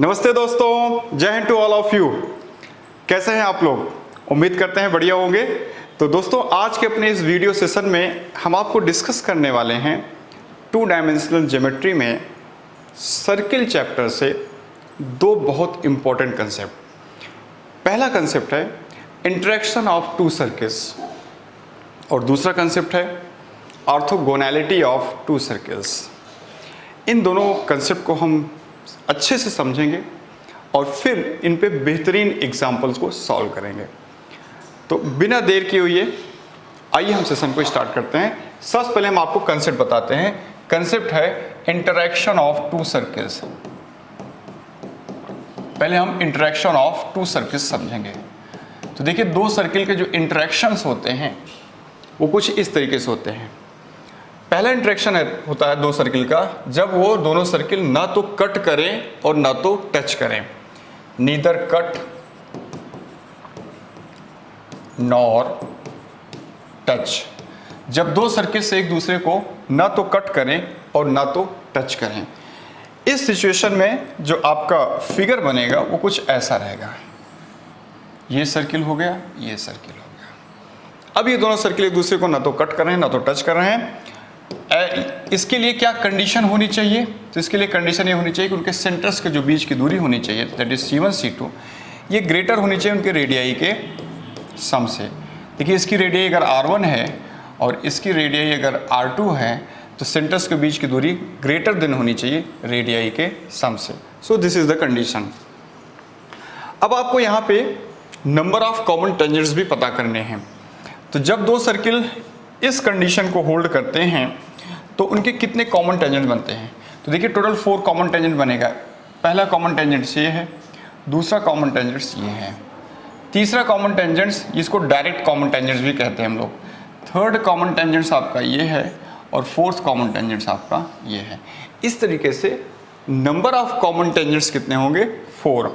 नमस्ते दोस्तों, जय Hind to all of you. कैसे हैं आप लोग? उम्मीद करते हैं बढ़िया होंगे। तो दोस्तों, आज के अपने इस वीडियो सेशन में हम आपको डिस्कस करने वाले हैं 2 डायमेंशनल ज्योमेट्री में सर्किल चैप्टर से दो बहुत इंपॉर्टेंट कंसेप्ट। पहला कंसेप्ट है इंटरेक्शन ऑफ 2 सर्किल्स और दूसरा कंसेप्ट है ऑर्थोगोनैलिटी ऑफ 2 सर्किल्स। इन दोनों कंसेप्ट को हम अच्छे से समझेंगे और फिर इन पे बेहतरीन एग्जाम्पल्स को सॉल्व करेंगे। तो बिना देर किए हुए आइए हम सेशन को स्टार्ट करते हैं। सबसे पहले हम आपको कंसेप्ट बताते हैं। कंसेप्ट है इंटरेक्शन ऑफ 2 सर्किल्स। पहले हम इंटरेक्शन ऑफ 2 सर्किल्स समझेंगे। तो देखिए, 2 सर्किल के जो इंटरेक्शंस होते हैं वो कुछ इस तरीके से होते हैं। पहला इंटरेक्शन होता है 2 सर्किल का जब वो दोनों सर्किल ना तो कट करें और ना तो टच करें। Neither cut nor touch. जब 2 सर्किल से एक दूसरे को ना तो कट करें और ना तो टच करें। इस सिचुएशन में जो आपका फिगर बनेगा वो कुछ ऐसा रहेगा। ये सर्किल हो गया, ये सर्किल हो गया। अब ये दोनों सर्किल एक दूसरे को ना तो कट कर रहे हैं ना तो टच कर रहे हैं। इसके लिए क्या कंडीशन होनी चाहिए? तो इसके लिए कंडीशन ये होनी चाहिए कि उनके सेंटर्स के जो बीच की दूरी होनी चाहिए, दैट इज C1 C2, ये ग्रेटर होनी चाहिए उनके रेडियाई के सम से। देखिए, इसकी रेडियाई अगर R1 है और इसकी रेडियाई अगर R2 है तो सेंटर्स के बीच की दूरी ग्रेटर देन होनी चाहिए रेडियाई के सम से। So this is the condition. अब आपको यहाँ पे नंबर ऑफ कॉमन टेंजेंट्स भी पता करने हैं। तो जब 2 सर्किल इस कंडीशन को होल्ड करते हैं तो उनके कितने कॉमन टेंजेंट बनते हैं? तो देखिए, टोटल 4 कॉमन टेंजेंट बनेगा। पहला कॉमन टेंजेंट्स ये है, दूसरा कॉमन टेंजेंट्स ये है, तीसरा कॉमन टेंजेंट्स, इसको डायरेक्ट कॉमन टेंजेंट्स भी कहते हैं हम लोग, थर्ड कॉमन टेंजेंट्स आपका ये है और फोर्थ कॉमन टेंजेंट्स आपका ये है। इस तरीके से नंबर ऑफ कॉमन टेंजेंट्स कितने होंगे? 4।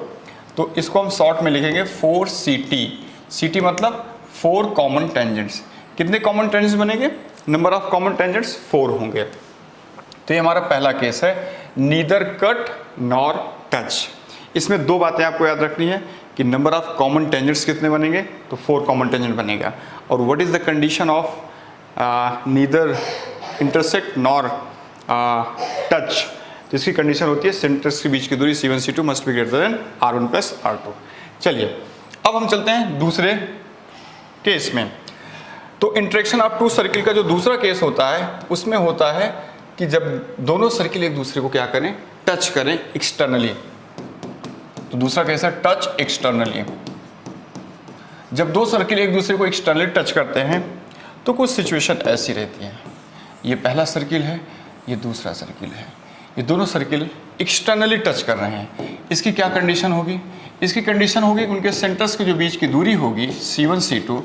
तो इसको हम शॉर्ट में लिखेंगे 4CT। CT मतलब 4 कॉमन टेंजेंट्स। कितने कॉमन टेंजेंट्स बनेंगे? नंबर ऑफ कॉमन टेंजेंट्स 4 होंगे। तो ये हमारा पहला केस है, नीदर कट नॉर टच। इसमें 2 बातें आपको याद रखनी है कि नंबर ऑफ कॉमन टेंजेंट्स कितने बनेंगे? तो 4 कॉमन टेंजेंट बनेगा। और what is the condition of neither intersect nor touch? तो इसकी कंडीशन होती है सेंटर्स के बीच की दूरी C1 C2 must be greater than R1 plus R2। चलिए, अब हम चलते हैं दूसरे केस में। तो इंटरेक्शन ऑफ 2 सर्किल का जो दूसरा केस होता है उसमें होता है कि जब दोनों सर्किल एक दूसरे को क्या करें? टच करें एक्सटर्नली। तो दूसरा केस है टच एक्सटर्नली। जब 2 सर्किल एक दूसरे को एक्सटर्नली टच करते हैं तो कुछ सिचुएशन ऐसी रहती है। ये पहला सर्किल है, ये दूसरा सर्किल है, ये दोनों सर्किल एक्सटर्नली टच कर रहे हैं। इसकी क्या कंडीशन होगी? इसकी कंडीशन होगी उनके सेंटर्स के जो बीच की दूरी होगी C1 C2,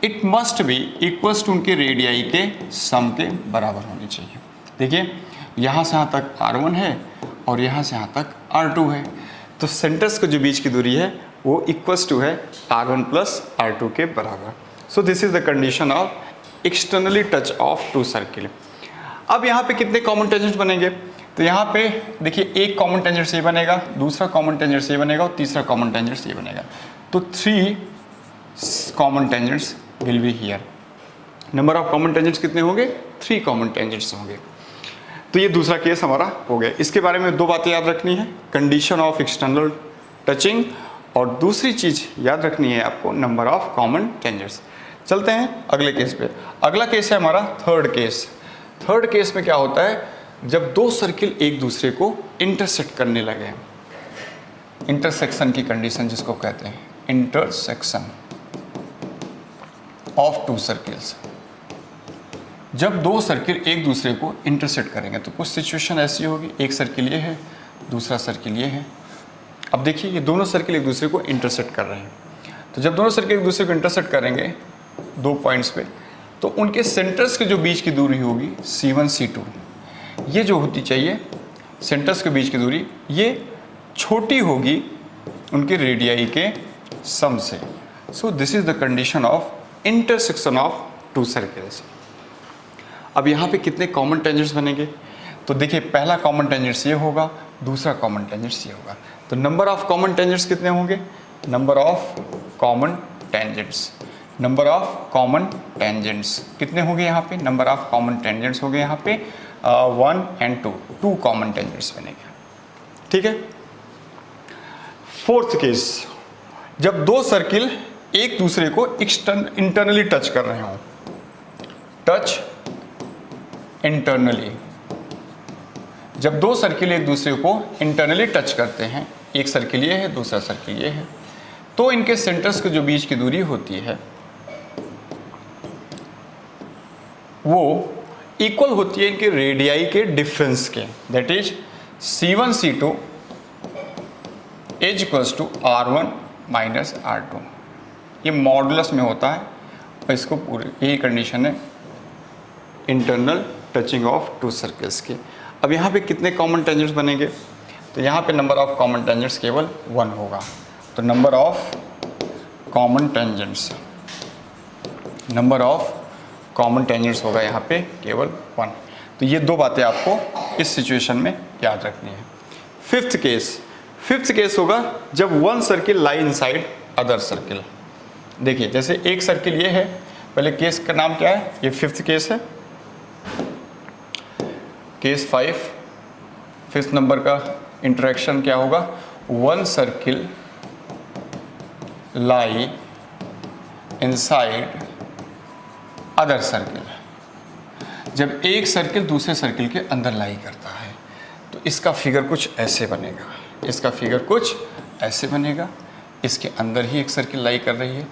it must be equals to उनके रेडियाई के सम के बराबर होनी चाहिए। देखिए, यहाँ से यहाँ तक R1 है और यहाँ से यहाँ तक R2 है। तो सेंटर्स के जो बीच की दूरी है वो इक्वल्स टू है R1 प्लस R2 के बराबर। So this is the condition of externally touch of 2 circle. अब यहाँ पे कितने कॉमन टेंजेंट्स बनेंगे? तो यहाँ पे देखिए, एक कॉमन टेंजेंट ये बनेगा, दूसरा कॉमन टेंजेंट ये बनेगा और तीसरा कॉमन टेंजेंट ये बनेगा। तो 3 common tangents will be here. Number of common tangents कितने होंगे? 3 कॉमन टेंजेंट्स होंगे। तो ये दूसरा केस हमारा हो गया। इसके बारे में 2 बातें याद रखनी है, कंडीशन ऑफ एक्सटर्नल टचिंग और दूसरी चीज याद रखनी है आपको, नंबर ऑफ कॉमन टेंजेंट्स। चलते हैं अगले केस पे। अगला केस है हमारा थर्ड केस। थर्ड केस में क्या होता है? जब 2 सर्किल एक दूसरे को इंटरसेक्ट करने लगे। इंटरसेक्शन की कंडीशन जिसको कहते हैं, इंटरसेक्शन ऑफ 2 सर्किल्स। जब 2 सर्किल एक दूसरे को इंटरसेक्ट करेंगे तो कुछ सिचुएशन ऐसी होगी, एक सर्किल ये है, दूसरा सर्किल ये है। अब देखिए, ये दोनों सर्किल एक दूसरे को इंटरसेक्ट कर रहे हैं। तो जब दोनों सर्किल एक दूसरे को इंटरसेक्ट करेंगे 2 पॉइंट्स पे, तो उनके सेंटर्स के जो बीच की दूरी होगी C1 C2, ये जो होती चाहिए सेंटर्स के बीच की दूरी, ये छोटी होगी उनके रेडियाई के सम से। So this is the condition of intersection of 2 circles. अब यहाँ पे कितने कॉमन टेंजेंट्स बनेंगे? तो देखिए, पहला कॉमन टेंजेंट्स ये होगा, दूसरा कॉमन टेंजेंट्स ये होगा। तो नंबर ऑफ कॉमन टेंजेंट्स कितने होंगे? Number of common tangents, number of common tangents कितने होंगे यहाँ पे? नंबर ऑफ कॉमन टेंजेंट्स हो गए यहाँ पे 1 and 2, 2 कॉमन टेंजेंट्स बनेंगे। ठीक है। फोर्थ केस, जब दो सर्किल एक दूसरे को इंटरनली टच कर रहे हों, टच इंटरनली, जब दो सर्किल एक दूसरे को इंटरनली टच करते हैं, एक सर्किल ये है, दूसरा सर्किल ये है, तो इनके सेंटर्स के जो बीच की दूरी होती है वो इक्वल होती है इनके रेडियाई के डिफरेंस के, that is C1 C2 is equals to R1 minus R2। ये मॉडुलस में होता है और इसको पूरी यही कंडीशन है internal touching of to circles की। अब यहाँ पे कितने कॉमन टेंजेंट्स बनेंगे? तो यहाँ पे नंबर ऑफ कॉमन टेंजेंट्स केवल 1 होगा। तो number of common tangents, number of common tangents होगा यहाँ पे केवल 1। तो ये दो बातें आपको इस सिचुएशन में याद रखनी है। फिफ्थ केस होगा जब वन सर्किल लाई इनसाइड अदर सर्किल। देखिए जैसे एक सर्किल ये है, पहले केस का नाम क्या है? ये फिफ्थ केस है, केस 5। फिफ्थ नंबर का इंटरेक्शन क्या होगा? वन सर्किल लाई इनसाइड अदर सर्किल। जब एक सर्किल दूसरे सर्किल के अंदर लाई करता है तो इसका फिगर कुछ ऐसे बनेगा, इसका फिगर कुछ ऐसे बनेगा। इसके अंदर ही एक सर्किल लाई कर रही है।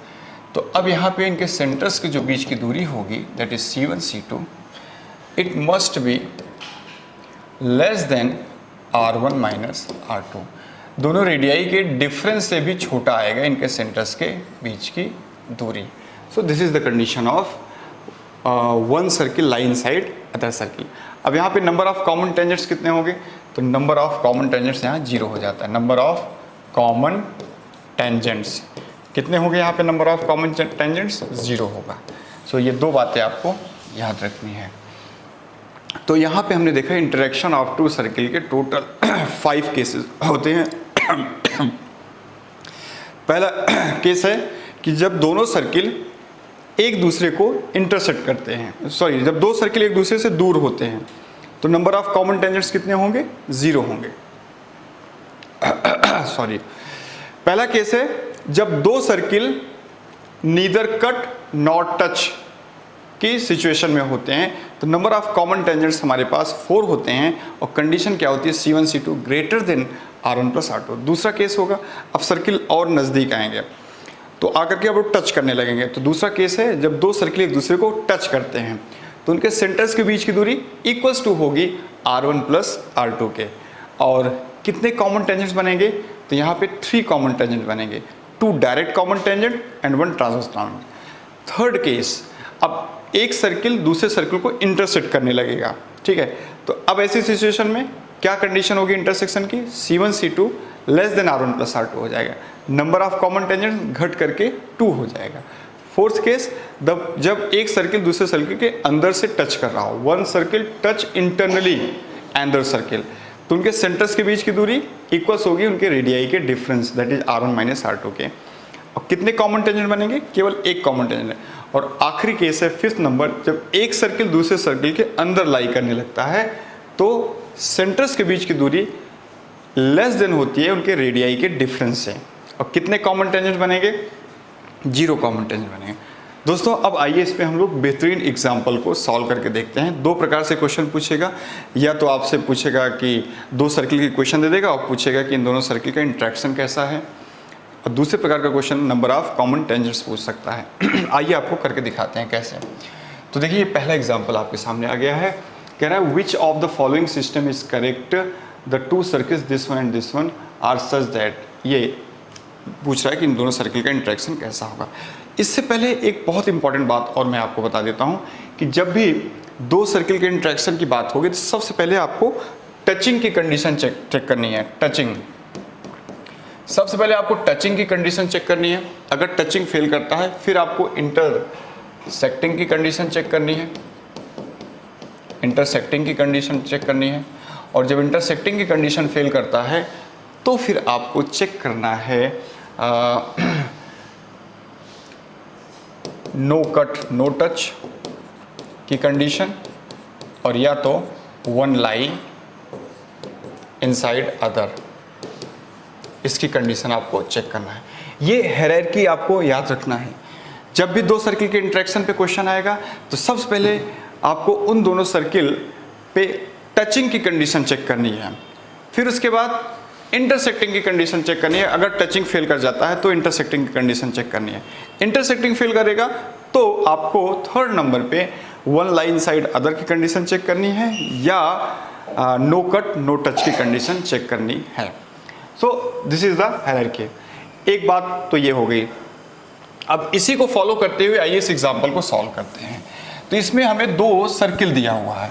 तो अब यहाँ पे इनके सेंटर्स के जो बीच की दूरी होगी that is C1 C2, it must be less than R1 minus R2। दोनों रेडियाई के डिफरेंस से भी छोटा आएगा इनके सेंटर्स के बीच की दूरी। So this is the condition of one circle lie inside other circle. अब यहाँ पे नंबर ऑफ कॉमन टेंजेंट्स कितने होंगे? तो नंबर ऑफ कॉमन टेंजेंट्स यहाँ 0 हो जाता है। नंबर ऑफ कॉमन टेंजेंट्स कितने होंगे यहाँ पे? नंबर ऑफ कॉमन टेंजेंट्स 0 होगा। सो ये दो बातें आपको याद रखनी है। तो यहाँ पे हमने देखा इंटरेक्शन ऑफ टू सर्किल के टोटल 5 केसेस होते हैं। पहला केस है कि जब दोनों सर्किल एक दूसरे को इंटरसेक्ट करते हैं, सॉरी जब दो सर्किल एक दूसरे से दूर होते हैं तो नंबर ऑफ कॉमन टेंजेंट्स कितने होंगे? 0 होंगे। सॉरी, पहला केस है जब दो circle neither cut not touch की सिचुएशन में होते हैं तो नंबर ऑफ कॉमन टेंजेंट्स हमारे पास 4 होते हैं और कंडीशन क्या होती है? C1 C2 greater than R1 plus R2। दूसरा केस होगा अब सर्किल और नज़दीक आएंगे तो आकर के अब वो टच करने लगेंगे। तो दूसरा केस है जब दो सर्किल एक दूसरे को टच करते हैं तो उनके सेंटर्स के बीच की दूरी इक्वल्स टू होगी R1 प्लस R2 के। और कितने कॉमन टेंजेंट्स बनेंगे? तो यहाँ पे 3 कॉमन टेंजेंट बनेंगे, 2 direct common tangent and 1 transverse tangent. Third case, अब एक सर्किल दूसरे सर्किल को इंटरसेक्ट करने लगेगा। ठीक है, तो अब ऐसी सिचुएशन में क्या कंडीशन होगी इंटरसेक्शन की? C1 C2 less than R1 plus R2 हो जाएगा। नंबर ऑफ कॉमन टेंजेंट घट करके 2 हो जाएगा। फोर्थ केस, जब एक सर्किल दूसरे सर्किल के अंदर से टच कर रहा हो, one circle touch internally other circle, तो उनके सेंटर्स के बीच की दूरी इक्वल्स होगी उनके रेडियाई के difference that is R1 minus R2 के। और कितने कॉमन टेंजेंट बनेंगे? केवल एक कॉमन टेंजेंट। और आखिरी केस है फिफ्थ नंबर, जब एक सर्किल दूसरे सर्किल के अंदर लाई करने लगता है तो सेंटर्स के बीच की दूरी लेस देन होती है उनके रेडियाई के डिफरेंस से। और कितने कॉमन टेंजेंट बनेंगे? 0 कॉमन टेंजेंट बनेंगे। दोस्तों अब आइए इस पे हम लोग बेहतरीन एग्जाम्पल को सॉल्व करके देखते हैं। 2 प्रकार से क्वेश्चन पूछेगा, या तो आपसे पूछेगा कि 2 सर्किल की क्वेश्चन दे देगा और पूछेगा कि इन दोनों सर्किल का इंट्रैक्शन कैसा है, और दूसरे प्रकार का question number of common tangents पूछ सकता है। आइए आपको करके दिखाते हैं कैसे। तो देखिए ये पहला एग्जाम्पल आपके सामने आ गया है। कह रहा है which of the following system is correct, the 2 circles this one and this one are such that. ये पूछ रहा है कि इन दोनों सर्किल का इंट्रैक्शन कैसा होगा। इससे पहले एक बहुत इंपॉर्टेंट बात और मैं आपको बता देता हूँ कि जब भी 2 सर्किल के इंट्रैक्शन की बात होगी तो सबसे पहले आपको टचिंग की कंडीशन चेक करनी है। टचिंग, सबसे पहले आपको टचिंग की कंडीशन चेक करनी है। अगर टचिंग फेल करता है फिर आपको इंटरसेक्टिंग की कंडीशन चेक करनी है, इंटरसेक्टिंग की कंडीशन चेक करनी है। और जब इंटरसेक्टिंग की कंडीशन फेल करता है तो फिर आपको चेक करना है नो कट नो टच की कंडीशन, और या तो वन लाई इनसाइड अदर, इसकी कंडीशन आपको चेक करना है। ये हायरार्की आपको याद रखना है। जब भी दो सर्किल के इंटरेक्शन पे क्वेश्चन आएगा तो सबसे पहले आपको उन दोनों सर्किल पे टचिंग की कंडीशन चेक करनी है, फिर उसके बाद इंटरसेक्टिंग की कंडीशन चेक करनी है। अगर टचिंग फेल कर जाता है तो इंटरसेक्टिंग की कंडीशन चेक करनी है। इंटरसेक्टिंग फेल करेगा तो आपको थर्ड नंबर पे वन लाइन साइड अदर की कंडीशन चेक करनी है या नो कट नो टच की कंडीशन चेक करनी है। So this is the hierarchy. एक बात तो ये हो गई। अब इसी को फॉलो करते हुए आइए इस एग्जाम्पल को सॉल्व करते हैं। तो इसमें हमें दो सर्किल दिया हुआ है।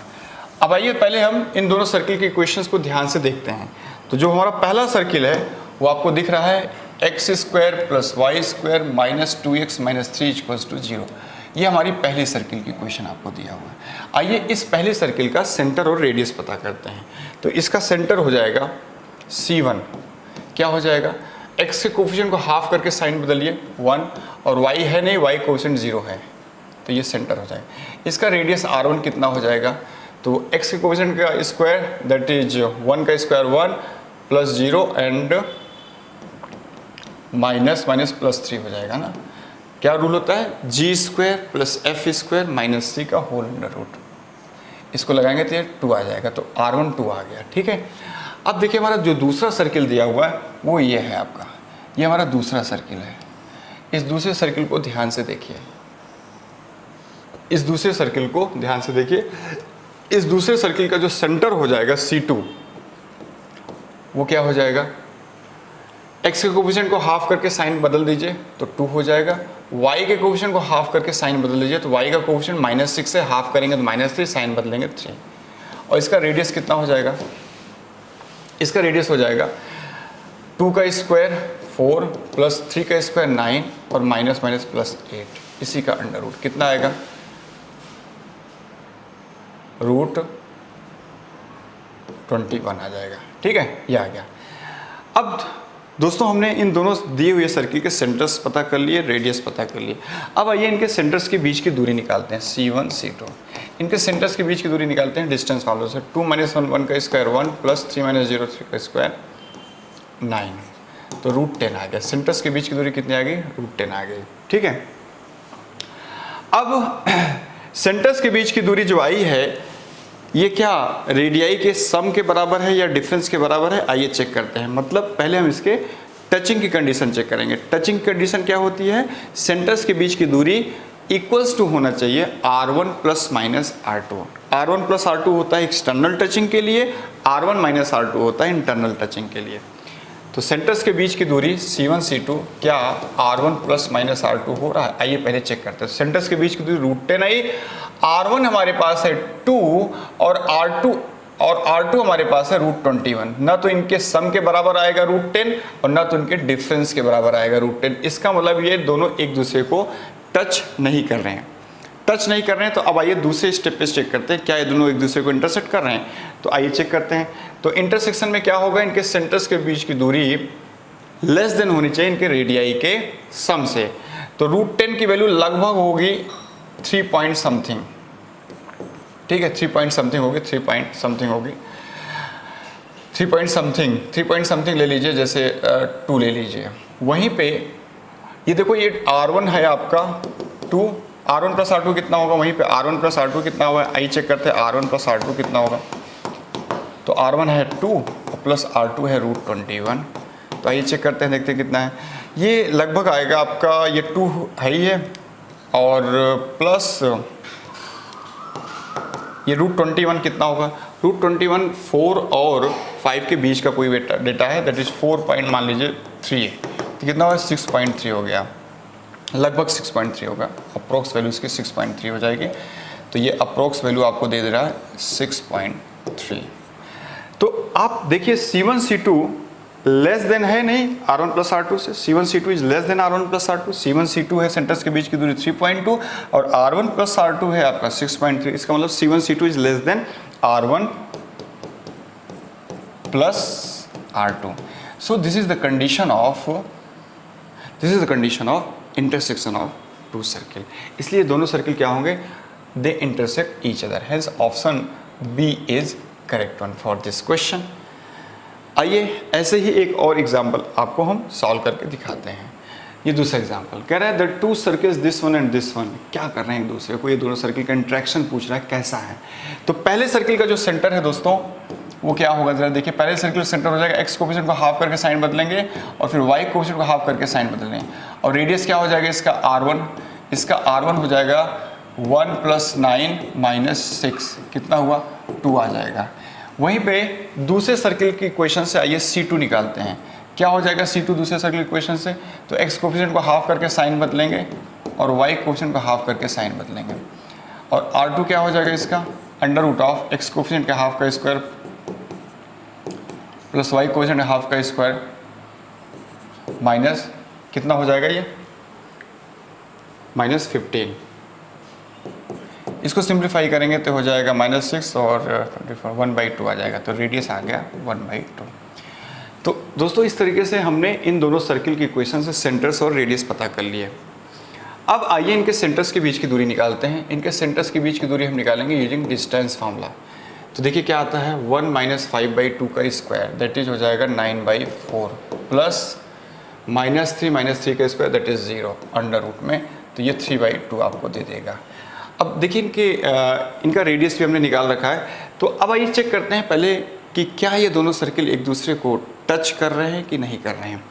अब आइए पहले हम इन दोनों सर्किल के इक्वेशंस को ध्यान से देखते हैं। तो जो हमारा पहला सर्किल है वो आपको दिख रहा है x square plus y square minus 2x minus 3 equals to 0। ये हमारी पहली सर्किल की इक्वेशन आपको दिया हुआ है। आइए इस पहले सर्किल का सेंटर और रेडियस पता करते हैं। तो इसका सेंटर हो जाएगा C1। क्या हो जाएगा, x के कोफिशिएंट को हाफ करके साइन बदलिए 1, और y है नहीं, y कोफिशिएंट 0 है, तो ये सेंटर हो जाएगा। इसका रेडियस R1 कितना हो जाएगा, तो x के कोफिशिएंट का स्क्वायर दैट इज 1 का square 1 plus 0 and minus minus plus 3 हो जाएगा ना। क्या रूल होता है, g square plus f square minus c का होल अंडर रूट। इसको लगाएंगे तो ये 2 आ जाएगा, तो R1 2 आ गया। ठीक है। अब देखिए हमारा जो दूसरा सर्किल दिया हुआ है वो ये है आपका, ये हमारा दूसरा सर्किल है। इस दूसरे सर्किल को ध्यान से देखिए, इस दूसरे सर्किल को ध्यान से देखिए। इस दूसरे सर्किल का जो सेंटर हो जाएगा C2, वो क्या हो जाएगा, x के कोफिशिएंट को हाफ करके साइन बदल दीजिए तो 2 हो जाएगा। y के कोफिशिएंट को हाफ करके साइन बदल दीजिए तो y का कोफिशिएंट -6 से हाफ करेंगे तो -3, साइन बदलेंगे 3। और इसका रेडियस कितना हो जाएगा, इसका रेडियस हो जाएगा 2 का स्क्वायर 4 प्लस 3 का स्क्वायर 9 और माइनस माइनस प्लस 8, इसी का अंडर रूट कितना आएगा, रूट 21 आ जाएगा। ठीक है, ये आ गया। अब दोस्तों हमने इन दोनों दिए हुए सर्किल के सेंटर्स पता कर लिए, रेडियस पता कर लिए। अब आइए इनके सेंटर्स के बीच की दूरी निकालते हैं, C1 C2। इनके सेंटर्स के बीच की दूरी निकालते हैं डिस्टेंस फॉलो से। 2 - 1 1 का स्क्वायर 1 प्लस 3 - 0 3 का स्क्वायर 9, तो रूट 10 आ गया। सेंटर्स के बीच की दूरी कितनी आ गई, रूट 10 आ गई। ठीक है। अब सेंटर्स के बीच की दूरी जो आई है ये क्या रेडियाई के सम के बराबर है या डिफरेंस के बराबर है, आइए चेक करते हैं। मतलब पहले हम इसके टचिंग की कंडीशन चेक करेंगे। टचिंग कंडीशन क्या होती है, सेंटर्स के बीच की दूरी इक्वल्स टू होना चाहिए R1 plus minus R2। R1 plus R2 होता है एक्सटर्नल टचिंग के लिए, R1 माइनस R2 होता है इंटरनल टचिंग के लिए। तो सेंटर्स के बीच की दूरी C1 C2 क्या R1 प्लस माइनस R2 हो रहा है, आइए पहले चेक करते हैं। सेंटर्स के बीच की दूरी रूट 10 आई, R1 हमारे पास है 2 और R2 हमारे पास है रूट 21। ना तो इनके सम के बराबर आएगा रूट 10 और ना तो इनके डिफरेंस के बराबर आएगा रूट 10। इसका मतलब ये दोनों एक दूसरे को टच नहीं कर रहे हैं, टच नहीं कर रहे हैं। तो अब आइए दूसरे स्टेप पे चेक करते हैं क्या ये दोनों एक दूसरे को इंटरसेक्ट कर रहे हैं। तो आइए चेक करते हैं। तो इंटरसेक्शन में क्या होगा, इनके सेंटर्स के बीच की दूरी लेस देन होनी चाहिए इनके रेडियाई के सम से। तो रूट 10 की वैल्यू लगभग होगी 3 पॉइंट समथिंग। ठीक है, 3 पॉइंट समथिंग होगी, 3 पॉइंट समथिंग होगी, 3 पॉइंट समथिंग ले लीजिए, जैसे 2 ले लीजिए। वहीं पे ये देखो ये R1 है आपका 2, R1 प्लस R2 कितना होगा, वहीं पे R1 प्लस R2 कितना होगा, आइए चेक करते हैं R1 प्लस R2 कितना होगा। तो R1 है 2 और प्लस R2 है रूट 21। तो आइए चेक करते हैं, देखते हैं कितना है। ये लगभग आएगा आपका, ये 2 है ही है और प्लस ये रूट 21 कितना होगा, रूट 21 4 और 5 के बीच का कोई डेटा है, दैट इज 4 पॉइंट मान लीजिए 3 है, तो कितना होगा 6.3 हो गया, लगभग 6.3 होगा। अप्रोक्स वैल्यू इसकी 6.3 हो जाएगी। तो ये अप्रोक्स वैल्यू आपको दे रहा है 6.3। तो आप देखिए C1 C2 लेस देन है नहीं R1 प्लस R2 से, C1 C2 is less than R1 plus R2। C1 C2 है सेंटर्स के बीच की दूरी 3.2 और R1 प्लस R2 है आपका 6.3। इसका मतलब C1 C2 is less than R1 plus R2. So this is the condition of intersection of two circle. इसलिए दोनों सर्किल क्या होंगे? They intersect each other. Hence option B is correct one for this question. आइए ऐसे ही एक और example आपको हम सॉल्व करके दिखाते हैं। ये दूसरा एग्जाम्पल कह रहा है the two circles this one and this one, क्या कर रहे हैं एक दूसरे को, ये दोनों सर्किल का इंट्रैक्शन पूछ रहा है कैसा है। तो पहले सर्किल का जो सेंटर है दोस्तों वो क्या होगा, जरा देखिए। पहले सर्किल सेंटर हो जाएगा, एक्स कोफिशिएंट को हाफ करके साइन बदलेंगे और फिर वाई कोफिशिएंट को हाफ करके साइन बदलेंगे, और रेडियस क्या हो जाएगा इसका R1, इसका R1 हो जाएगा 1 + 9 - 6, कितना हुआ 2 आ जाएगा। वहीं पे दूसरे सर्किल की इक्वेशन से आइए C2 निकालते हैं। क्या हो जाएगा C2 दूसरे सर्किल इक्वेशन से, तो एक्स कोफिशिएंट को हाफ करके साइन बदलेंगे और वाई कोफिशिएंट को हाफ करके साइन बदलेंगे, और R2 क्या हो जाएगा इसका √ऑफ एक्स कोफिशिएंट के हाफ का स्क्वायर प्लस वाई कोफिशिएंट के हाफ का स्क्वायर माइनस कितना हो जाएगा ये -15। इसको सिंप्लीफाई करेंगे तो हो जाएगा -6 और 24 1/2 आ जाएगा, तो रेडियस आ गया 1/2। तो दोस्तों इस तरीके से हमने इन दोनों सर्किल की इक्वेशन से सेंटर्स और रेडियस पता कर लिए। अब आइए इनके सेंटर्स के बीच की दूरी निकालते हैं। इनके सेंटर्स के बीच की दूरी हम निकालेंगे यूजिंग डिस्टेंस फार्मूला। तो देखिए क्या आता है 1 - 5/2 का स्क्वायर दैट इज हो जाएगा 9/4 प्लस -3 - 3 का स्क्वायर दैट इज 0 √ में, तो ये 3/2 आपको दे देगा। अब देखिए इनका रेडियस भी हमने निकाल रखा है। तो अब आइए चेक करते हैं पहले कि क्या ये दोनों सर्किल एक दूसरे को टच कर रहे हैं कि नहीं कर रहे हैं।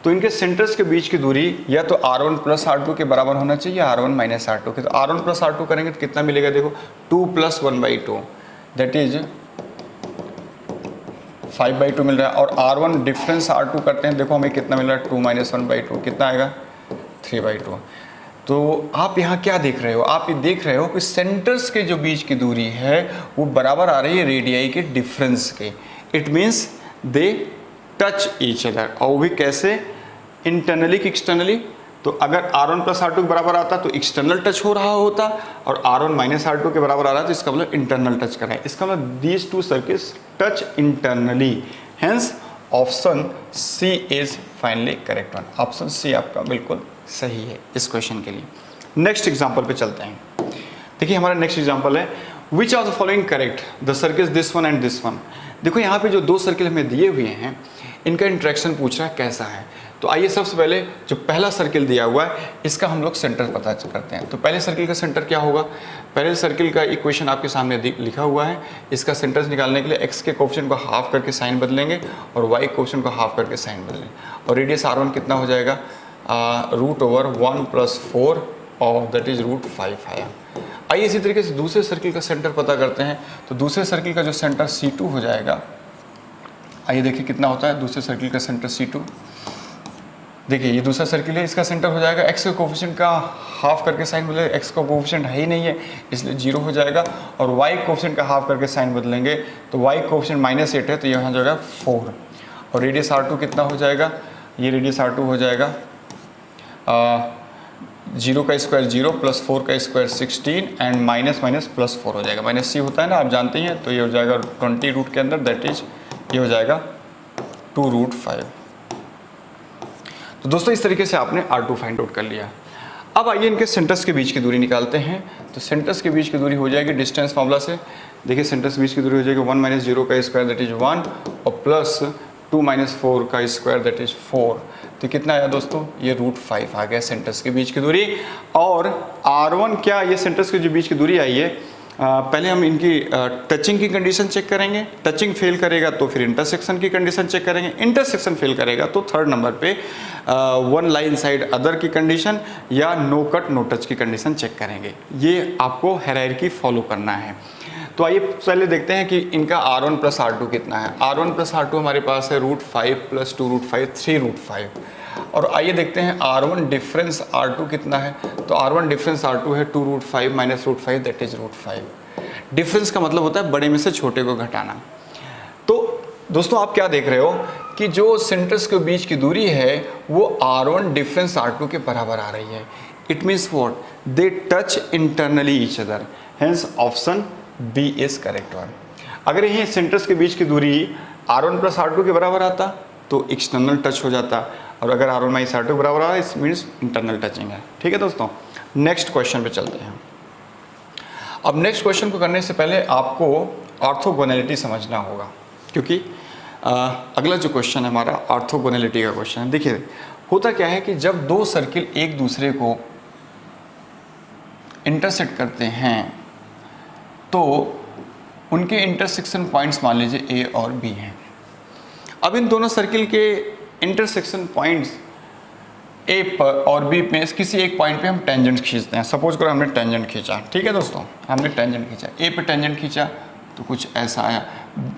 तो इनके सेंटर्स के बीच की दूरी या तो R1 + R2 के बराबर होना चाहिए, R1 - R2 के। तो R1 + R2 करेंगे तो कितना मिलेगा, देखो 2 + 1/2 दैट इज 5/2 मिल रहा है, और R1 डिफरेंस R2 करते हैं, देखो हमें कितना मिल रहा है 2 - 1/2 कितना आएगा 3/2। तो आप यहाँ क्या देख रहे हो, आप ये देख रहे हो कि सेंटर्स के जो बीच की दूरी है वो बराबर आ रही है रेडियाई के डिफरेंस के। It means they touch each other, और वो भी कैसे, इंटरनली कि एक्सटर्नली। तो अगर R1 + R2 के बराबर आता तो एक्सटर्नल टच हो रहा होता, और R1 - R2 के बराबर आ रहा है तो इसका मतलब इंटरनल टच कर रहा है। इसका मतलब these two circles touch internally, hence option C is finally correct one. Option C आपका बिल्कुल सही है इस क्वेश्चन के लिए। नेक्स्ट एग्जांपल पे चलते हैं। देखिए हमारा नेक्स्ट एग्जांपल है which are the following correct the circles this one and this one. देखो यहाँ पे जो दो सर्किल हमें दिए हुए हैं इनका इंट्रैक्शन पूछ रहा है कैसा है। तो आइए सबसे पहले जो पहला सर्किल दिया हुआ है इसका हम लोग सेंटर पता करते हैं। तो पहले सर्किल का सेंटर क्या होगा, पहले सर्किल का इक्वेशन आपके सामने लिखा हुआ है। इसका सेंटर्स निकालने के लिए एक्स के कोफिशिएंट को हाफ करके साइन बदलेंगे और वाई कोफिशिएंट को हाफ करके साइन बदलेंगे, और रेडियस R1 कितना हो जाएगा √1 + 4 और दैट इज √5 आया। आइए इसी तरीके से दूसरे सर्किल का सेंटर पता करते हैं। तो दूसरे सर्किल का जो सेंटर C2 हो जाएगा, आइए देखिए कितना होता है दूसरे सर्किल का सेंटर C2। देखिए ये दूसरा सर्किल है, इसका सेंटर हो जाएगा एक्स के कोफिशिएंट का हाफ करके साइन बदलेंगे, एक्स का कोफिशिएंट है ही नहीं है इसलिए 0 हो जाएगा, और वाई कोफिशिएंट का हाफ करके साइन बदलेंगे तो वाई कोफिशिएंट -8 है तो यहाँ हो जाएगा 4, और रेडियस R2 कितना हो जाएगा, ये रेडियस R2 हो जाएगा 0 का स्क्वायर 0 + 4 का स्क्वायर 16 एंड माइनस +4 हो जाएगा, -c होता है ना आप जानते हैं, तो ये हो जाएगा 20 रूट के अंदर दैट इज ये हो जाएगा 2√5। तो दोस्तों इस तरीके से आपने R2 फाइंड आउट कर लिया। अब आइए इनके सेंटर्स के बीच की दूरी निकालते हैं। तो सेंटर्स के बीच की दूरी हो जाएगी डिस्टेंस फार्मूला से। देखिए सेंटर्स के बीच की दूरी हो जाएगी 1 - 0 का स्क्वायर दैट इज 1 और प्लस 2 - 4 का स्क्वायर दैट इज 4। तो कितना आया दोस्तों, ये √5 आ गया सेंटर्स के बीच की दूरी। और R1 क्या, ये सेंटर्स के जो बीच की दूरी आई है, पहले हम इनकी टचिंग की कंडीशन चेक करेंगे। टचिंग फेल करेगा तो फिर इंटरसेक्शन की कंडीशन चेक करेंगे। इंटरसेक्शन फेल करेगा तो थर्ड नंबर पे वन लाइन साइड अदर की कंडीशन या नो कट नो टच की कंडीशन चेक करेंगे। ये आपको हायरार्की फॉलो करना है। तो आइए पहले देखते हैं कि इनका R1 + R2 कितना है। R1 + R2 हमारे पास है √5 + 2√5 3√5। और आइए देखते हैं R1 डिफरेंस R2 कितना है। तो R1 डिफरेंस R2 है 2√5 - √5 दैट इज √5। डिफरेंस का मतलब होता है बड़े में से छोटे को घटाना। तो दोस्तों आप क्या देख रहे हो कि जो सेंटर्स के बीच की दूरी है वो R1 डिफरेंस R2 के बराबर आ रही है। It means what, they touch internally each other, hence option B is correct one. अगर ये सेंटर्स के बीच की दूरी R1 प्लस R2 के बराबर आता तो एक्सटर्नल टच हो जाता, और अगर R1 माइनस R2 के बराबर आता इस मीन्स इंटरनल टचिंग है। ठीक है दोस्तों, नेक्स्ट क्वेश्चन पे चलते हैं। अब नेक्स्ट क्वेश्चन को करने से पहले आपको ऑर्थोगोनैलिटी समझना होगा, क्योंकि अगला जो क्वेश्चन है हमारा ऑर्थोगोनैलिटी का क्वेश्चन है। देखिए होता क्या है कि जब दो सर्किल एक दूसरे को इंटरसेक्ट करते हैं तो उनके इंटरसेक्शन पॉइंट्स मान लीजिए ए और बी हैं। अब इन दोनों सर्किल के इंटरसेक्शन पॉइंट्स ए पर और बी में किसी एक पॉइंट पे हम टेंजेंट खींचते हैं। सपोज करो हमने टेंजेंट खींचा, ठीक है दोस्तों, हमने टेंजेंट खींचा, ए पे टेंजेंट खींचा तो कुछ ऐसा आया,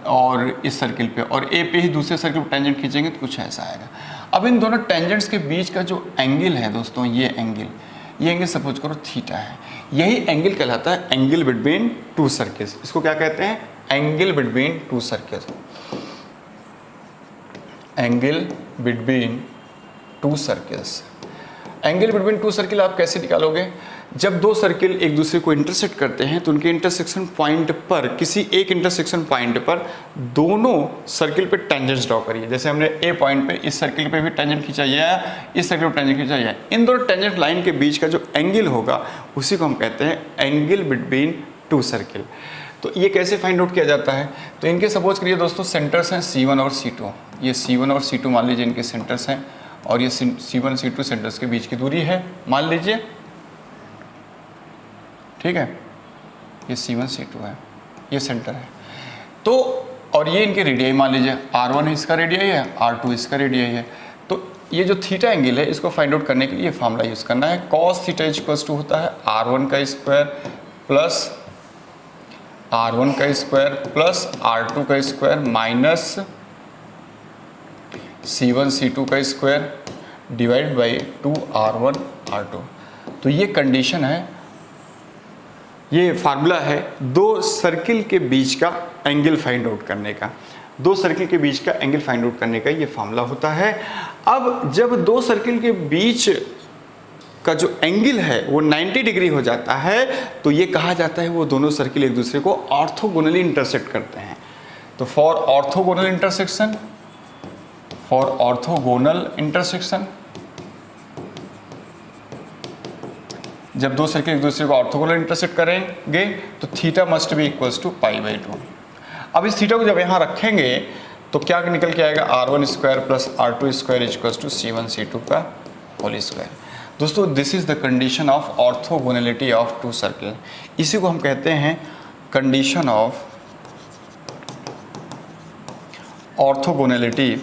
और इस सर्किल पे, और ए पे ही दूसरे सर्किल पे टेंजेंट खींचेंगे तो कुछ ऐसा आएगा। अब इन दोनों टेंजेंट्स के बीच का जो एंगल है दोस्तों, ये एंगल सपोज करो थीटा है। यही एंगल कहलाता है एंगल बिटवीन टू सर्किल्स। इसको क्या कहते हैं? Angle between two circles. Angle between two circles. Angle between two circle आप कैसे निकालोगे? जब दो सर्किल एक दूसरे को इंटरसेक्ट करते हैं तो उनके इंटरसेक्शन पॉइंट पर, किसी एक इंटरसेक्शन पॉइंट पर दोनों सर्किल पे टेंजेंट्स ड्रॉ करिए। जैसे हमने ए पॉइंट पे इस सर्किल पे भी टेंजेंट खींचा है, इस सर्किल पे टेंजेंट खींचा है। इन दोनों टेंजेंट लाइन के बीच का जो एंगल होगा उसी को हम कहते हैं एंगल बिटवीन टू सर्किल। तो ये कैसे फाइंड आउट किया जाता है? तो इनके सपोज करिए दोस्तों सेंटर्स हैं C1 और C2। ये C1 और C2 मान लीजिए इनके सेंटर्स हैं, और ये C1 C2 सेंटर्स के बीच की दूरी है मान लीजिए, ठीक है। ये C1 C2 है, ये सेंटर है। तो और ये इनके रेडियाई मान लीजिए, R1 इसका रेडियाई है, R2 इसका रेडियाई है। तो ये जो थीटा एंगल है इसको फाइंड आउट करने के लिए फॉर्मूला यूज़ करना है। cos थीटा इक्वल्स टू होता है R1 का स्क्वायर प्लस R1 का स्क्वायर प्लस R2 का स्क्वायर माइनस C1 C2 का square divide by 2R1 R2। तो ये कंडीशन है, ये फार्मूला है दो सर्किल के बीच का एंगल फाइंड आउट करने का। दो सर्किल के बीच का एंगल फाइंड आउट करने का ये फार्मूला होता है। अब जब दो सर्किल के बीच का जो एंगल है वो 90 डिग्री हो जाता है तो ये कहा जाता है वो दोनों सर्किल एक दूसरे को ऑर्थोगोनली इंटरसेक्ट करते हैं। तो फॉर ऑर्थोगोनल इंटरसेक्शन, जब दो सर्किल एक दूसरे को ऑर्थोगोनल इंटरसेक्ट करेंगे तो theta must be equals to π/2। अब इस थीटा को जब यहाँ रखेंगे तो क्या निकल के आएगा? R1 square plus R2 square equals to C1 C2 का होल स्क्वायर। दोस्तों this is the condition of orthogonality of two circle. इसी को हम कहते हैं condition of orthogonality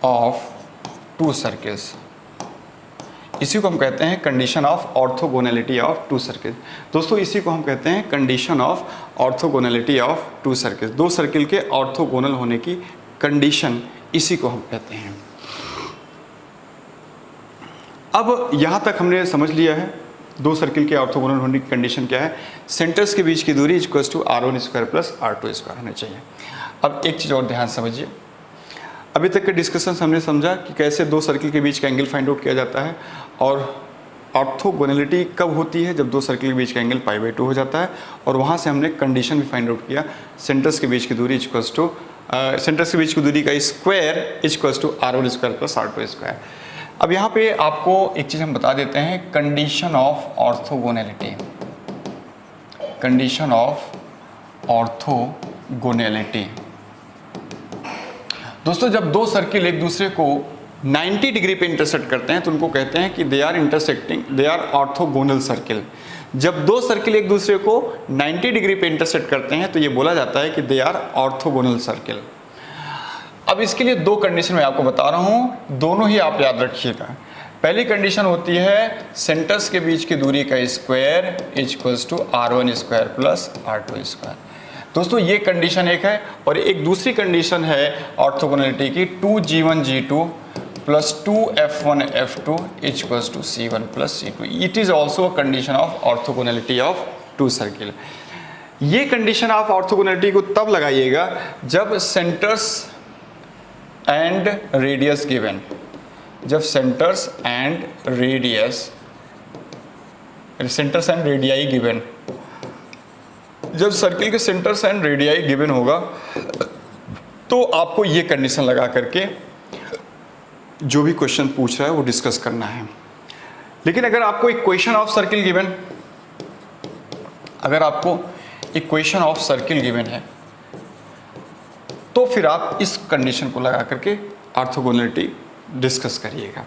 of two circles. इसी को हम कहते हैं condition of orthogonality of two circles. दोस्तों इसी को हम कहते हैं condition of orthogonality of two circles. दो सर्किल के ऑर्थोगोनल होने की कंडीशन, इसी को हम कहते हैं। अब यहाँ तक हमने समझ लिया है दो सर्किल के ऑर्थोगोनल होने की कंडीशन क्या है। सेंटर्स के बीच की दूरी equals to R1 square plus R2 square होनी चाहिए। अब एक चीज़ और ध्यान समझिए, अभी तक के डिस्कशन हमने समझा कि कैसे दो सर्किल के बीच का एंगल फाइंड आउट किया जाता है, और ऑर्थोगोनैलिटी कब होती है? जब दो सर्किल के बीच का एंगल π/2 हो जाता है। और वहाँ से हमने कंडीशन भी फाइंड आउट किया, सेंटर्स के बीच की दूरी इक्वल्स टू सेंटर्स के बीच की दूरी का square equals to R1 square plus R2 square. अब यहाँ पे आपको एक चीज़ हम बता देते हैं, condition of orthogonality. Condition of orthogonality दोस्तों, जब दो सर्किल एक दूसरे को 90 डिग्री पे इंटरसेक्ट करते हैं तो उनको कहते हैं कि दे आर ऑर्थोगोनल सर्किल। जब दो सर्किल एक दूसरे को 90 डिग्री पे इंटरसेक्ट करते हैं तो ये बोला जाता है कि दे आर ऑर्थोगोनल सर्किल। अब इसके लिए दो कंडीशन मैं आपको बता रहा हूँ, दोनों ही आप याद रखिएगा। पहली कंडीशन होती है सेंटर्स के बीच की दूरी का square equals to R1 square plus R2 square. दोस्तों ये कंडीशन एक है, और एक दूसरी कंडीशन है ऑर्थोगोनैलिटी की 2G1 G2 plus 2F1 F2 equals to C1 plus C2। It is also a condition of orthogonality of two circle. ये कंडीशन ऑफ ऑर्थोगोनैलिटी को तब लगाइएगा जब सेंटर्स एंड रेडियस गिवन, जब सेंटर्स एंड रेडियाई गिवन, जब circle के centres and radii given होगा तो आपको ये कंडीशन लगा करके जो भी क्वेश्चन पूछ रहा है वो डिस्कस करना है। लेकिन अगर आपको इक्वेशन ऑफ सर्किल गिवन, अगर आपको इक्वेशन ऑफ सर्किल गिवन है तो फिर आप इस कंडीशन को लगा करके ऑर्थोगोनलिटी डिस्कस करिएगा।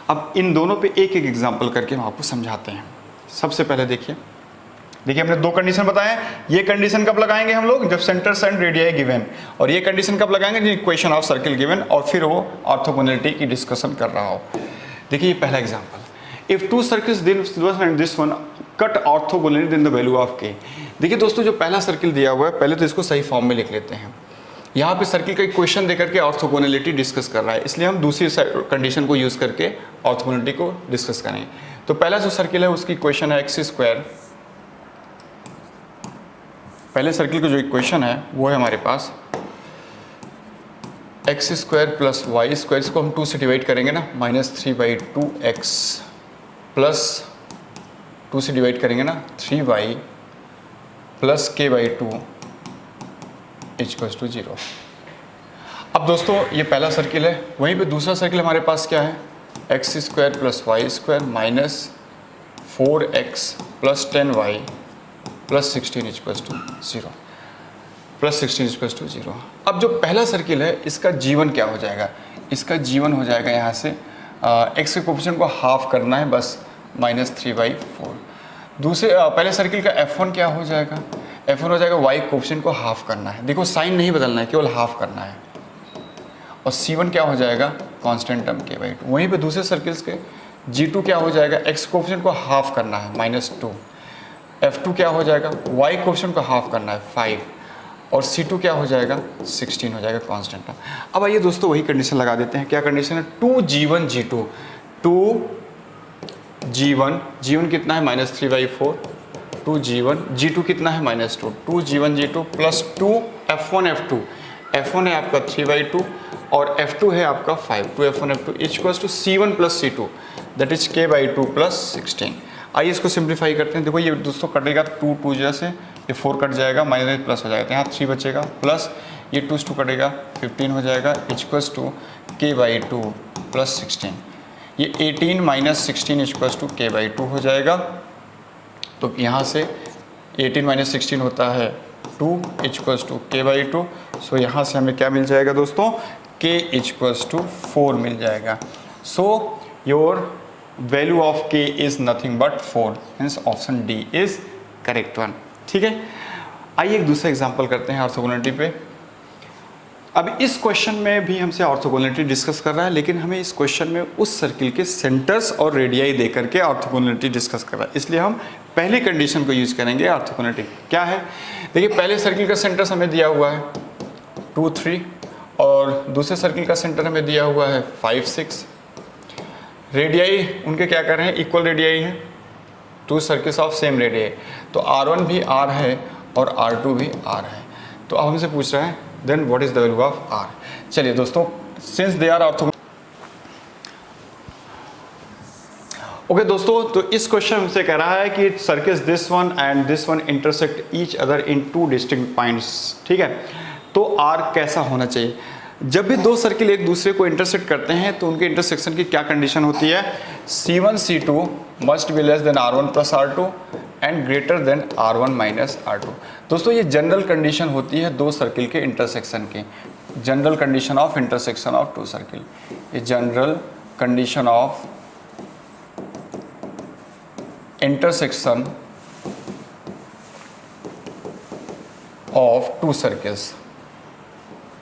अब इन दोनों पे एक एक एग्जांपल करके हम आपको समझाते हैं। सबसे पहले देखिए हमने दो कंडीशन बताए हैं। ये कंडीशन कब लगाएंगे हम लोग, जब सेंटर्स एंड रेडियाई गिवन, और ये कंडीशन कब लगाएंगे, जब इक्वेशन ऑफ सर्किल गिवन और फिर वो ऑर्थोगोनलिटी की डिस्कशन कर रहा हो। देखिए ये पहला example, if two circles this one cut orthogonally then the value of k. देखिए दोस्तों जो पहला सर्किल दिया हुआ है, पहले तो इसको सही फॉर्म में लिख लेते हैं। यहाँ पे सर्किल का इक्वेशन देकर के ऑर्थोगोनलिटी डिस्कस कर रहा है, इसलिए हम दूसरी कंडीशन को यूज करके ऑर्थोगोनलिटी को डिस्कस करेंगे। तो पहला जो सर्किल है उसकी इक्वेशन है एक्स स्क्वायर। पहले सर्किल का जो इक्वेशन है वो है हमारे पास x square plus y square, इसको हम 2 से डिवाइड करेंगे ना, -3/2x प्लस 2 से डिवाइड करेंगे ना 3y प्लस k/2 = 0। अब दोस्तों ये पहला सर्किल है। वहीं पे दूसरा सर्किल हमारे पास क्या है, x square plus y square -4x plus 10y plus 16 = 0। अब जो पहला सर्किल है इसका जीवन क्या हो जाएगा, इसका जीवन हो जाएगा यहाँ से एक्स के कोफिशिएंट को हाफ करना है, बस -3/4। दूसरे पहले सर्किल का F1 क्या हो जाएगा, F1 हो जाएगा y कोफिशिएंट को हाफ करना है। देखो साइन नहीं बदलना है, केवल हाफ करना है। और C1 क्या हो जाएगा, कांस्टेंट टर्म k/2। वहीं पे दूसरे सर्किल्स के G2 क्या हो जाएगा, x कोफिशिएंट को हाफ करना है -2। F2 क्या हो जाएगा, y कोफिशिएंट को हाफ करना है 5। और C2 क्या हो जाएगा, 16 हो जाएगा कांस्टेंट टर्म। अब आइए दोस्तों वही कंडीशन लगा देते हैं। क्या कंडीशन है, 2G1 G2, 2G1 कितना है -3/4, 2G1 G2 कितना है -2, 2G1 G2 plus 2 F1 F2, F1 है आपका 3/2 और F2 है आपका 5, 2 F1 F2 = C1 plus C2 that is k/2 plus 16। आइए इसको सिंप्लीफाई करते हैं। देखो ये दोस्तों कटेगा 2 2 जैसे, ये 4 कट जाएगा, माइनस प्लस हो जाएगा, तो यहाँ 3 बचेगा, प्लस ये 2 2 कटेगा 15 हो जाएगा = k/2 प्लस 16। ये 18 - 16 = k/2 हो जाएगा। तो यहाँ से 18 - 16 होता है 2 = k/2। सो यहाँ से हमें क्या मिल जाएगा दोस्तों, k = 4 मिल जाएगा। So your value of k is nothing but 4, hence option D is correct one. ठीक है, आइए एक दूसरा एग्जांपल करते हैं ऑर्थोगोनलिटी पे। अब इस क्वेश्चन में भी हमसे ऑर्थोगोनलिटी डिस्कस कर रहा है, लेकिन हमें इस क्वेश्चन में उस सर्किल के सेंटर्स और रेडियाई दे करके ऑर्थोगोनलिटी डिस्कस कर रहा है, इसलिए हम पहली कंडीशन को यूज करेंगे ऑर्थोगोनलिटी। क्या है, देखिए पहले सर्किल का सेंटर्स हमें दिया हुआ है 2 3 और दूसरे सर्किल का सेंटर हमें दिया हुआ है 5 6। रेडियाई उनके क्या कर रहे हैं, इक्वल रेडियाई है, 2 सर्किल्स ऑफ सेम रेडियाई, तो R1 भी R है और R2 भी R है। तो अब हमसे पूछ रहा है then what is the value of R। चलिए दोस्तों, since they are orthogonal, okay दोस्तों, तो इस क्वेश्चन हमसे कह रहा है कि circles this one and this one intersect each other in 2 distinct points. ठीक है, तो R कैसा होना चाहिए। जब भी दो सर्किल एक दूसरे को इंटरसेक्ट करते हैं तो उनके इंटरसेक्शन की क्या कंडीशन होती है, C1 C2 must be less than R1 plus R2 and greater than R1 minus R2। दोस्तों ये जनरल कंडीशन होती है दो सर्किल के इंटरसेक्शन की, general condition of intersection of 2 circle. ये general condition of intersection of 2 circles,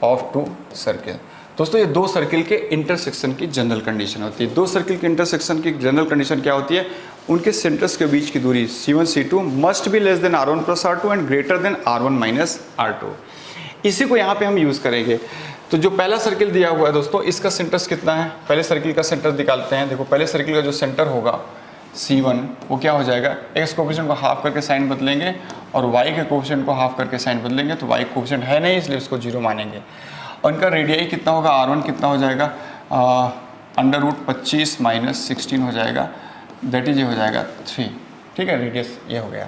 of 2 circle. दोस्तों ये दो सर्किल के इंटरसेक्शन की जनरल कंडीशन होती है। दो सर्किल के इंटरसेक्शन की जनरल कंडीशन क्या होती है, उनके सेंटर्स के बीच की दूरी C1 C2 must be less than R1 plus R2 and greater than R1 minus R2। इसी को यहाँ पे हम यूज़ करेंगे। तो जो पहला सर्किल दिया हुआ है दोस्तों, इसका सेंटर्स कितना है, पहले सर्किल का सेंटर निकालते हैं। देखो पहले सर्किल का जो सेंटर होगा C1 वो क्या हो जाएगा, x कोफिशिएंट को हाफ करके साइन बदलेंगे और y के कोफिशिएंट को हाफ करके साइन बदलेंगे, तो y कोफिशिएंट है नहीं इसलिए उसको 0 मानेंगे। और इनका रेडियाई कितना होगा, R1 कितना हो जाएगा, √25 माइनस 16 हो जाएगा, दैट इज ये हो जाएगा 3। ठीक है, रेडियस ये हो गया।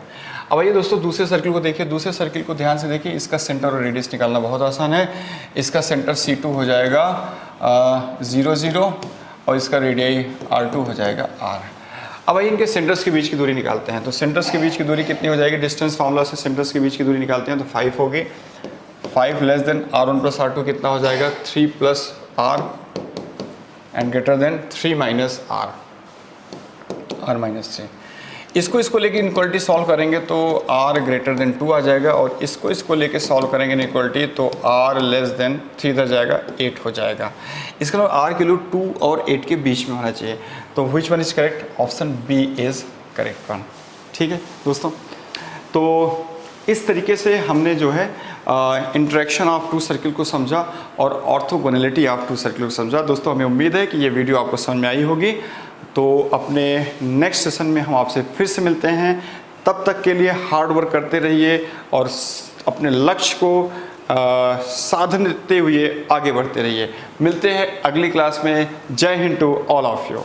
अब आइए दोस्तों दूसरे सर्किल को देखिए। दूसरे सर्किल को ध्यान से देखिए, इसका सेंटर और रेडियस निकालना बहुत आसान है। इसका सेंटर C2 हो जाएगा 0 0 और इसका रेडियाई R2 हो जाएगा R। अब आइए इनके सेंटर्स के बीच की दूरी निकालते हैं। तो सेंटर्स के बीच की दूरी कितनी हो जाएगी? डिस्टेंस फार्मूला से सेंटर्स के बीच की दूरी निकालते हैं तो 5 होगी। 5 less than R1 plus R2 कितना हो जाएगा? 3 plus R and greater than 3 minus R minus 3। इसको लेके इनक्वालिटी सॉल्व करेंगे तो R ग्रेटर देन 2 आ जाएगा, और इसको लेके सॉल्व करेंगे इनक्वालिटी तो R लेस देन 3 इधर जाएगा 8 हो जाएगा। इसका मतलब R की वैल्यू 2 और 8 के बीच में होना चाहिए। तो which one is correct? Option B is correct one. ठीक है दोस्तों, तो इस तरीके से हमने जो है इंटरेक्शन ऑफ टू सर्किल को समझा और ऑर्थोगोनैलिटी ऑफ टू सर्किल को समझा। दोस्तों हमें उम्मीद है कि ये वीडियो आपको समझ में आई होगी। तो अपने नेक्स्ट सेशन में हम आपसे फिर से मिलते हैं। तब तक के लिए हार्ड वर्क करते रहिए और अपने लक्ष्य को साधन देते हुए आगे बढ़ते रहिए। मिलते हैं अगली क्लास में। जय Hind to all of you.